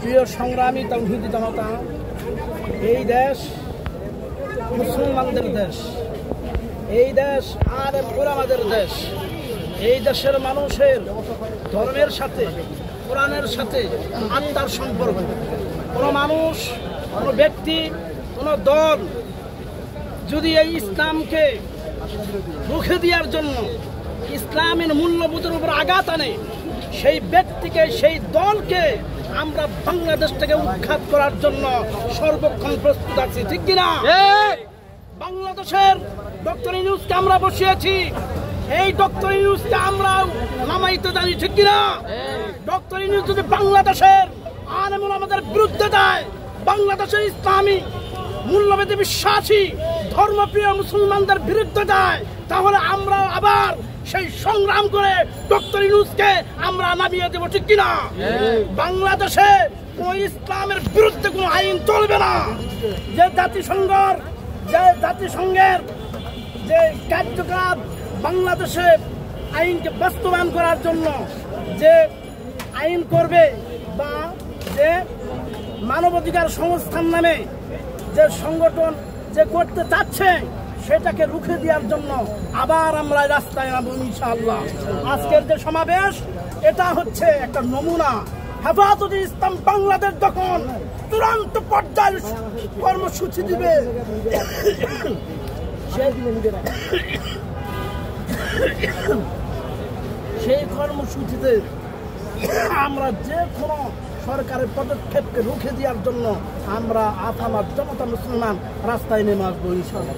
প্রিয় সংগ্রামী তাওহীদি জনতা, এই দেশ মুসলমানদের দেশ, এই দেশ আলেম ওলামাদের দেশ। এই দেশের মানুষের ধর্মের সাথে, কোরআনের সাথে আত্মার সম্পর্ক। কোনো মানুষ, কোনো ব্যক্তি, কোনো দল যদি এই ইসলামকে রুখে দেওয়ার জন্য, ইসলামের মূল্যবোধের উপর আঘাত আনে, সেই ব্যক্তিকে, সেই দলকে আমরা বাংলাদেশ থেকে উৎখাত করার জন্য সর্বক্ষণ প্রস্তুত আছি, ঠিক কিনা? বাংলাদেশের ডক্টর ইউনূসকে আমরা বসিয়েছি, এই ডক্টর ইউনূসকে আমরা নামাইতে জানি, ঠিক কিনা? ডক্টর ইউনূস যদি বাংলাদেশের আলেম ওলামাদের বিরুদ্ধে যায়, বাংলাদেশের ইসলামী মূল্যবোধে বিশ্বাসী ধর্মপ্রিয় মুসলমানদের বিরুদ্ধে যায়, তাহলে আমরা আবার সেই সংগ্রাম করে ডক্টর ইউনূসকে আমরা নামিয়ে দেব, ঠিক কিনা? বাংলাদেশে কোন ইসলামের বিরুদ্ধে কোনো আইন চলবে না। যে জাতিসংঘের যে কার্যকলাপ বাংলাদেশে আইনকে বাস্তবায়ন করার জন্য যে আইন করবে, বা যে মানবাধিকার সংস্থার নামে যে সংগঠন যে করতে চাচ্ছে, সেটাকে রুখে দেওয়ার জন্য আবার আমরা রাস্তায় নামব ইনশাআল্লাহ। আজকের যে সমাবেশ, এটা হচ্ছে একটা নমুনা। হেফাজতে ইসলাম বাংলাদেশ যখন চূড়ান্ত পর্যায়ের কর্মসূচি দিবে, সেই কর্মসূচিতে আমরা যে কোনো সরকারের পদক্ষেপকে রুখে দেওয়ার জন্য আমরা আপামার জনতা মুসলমান রাস্তায় নেমে আসবো ইনশাআল্লাহ।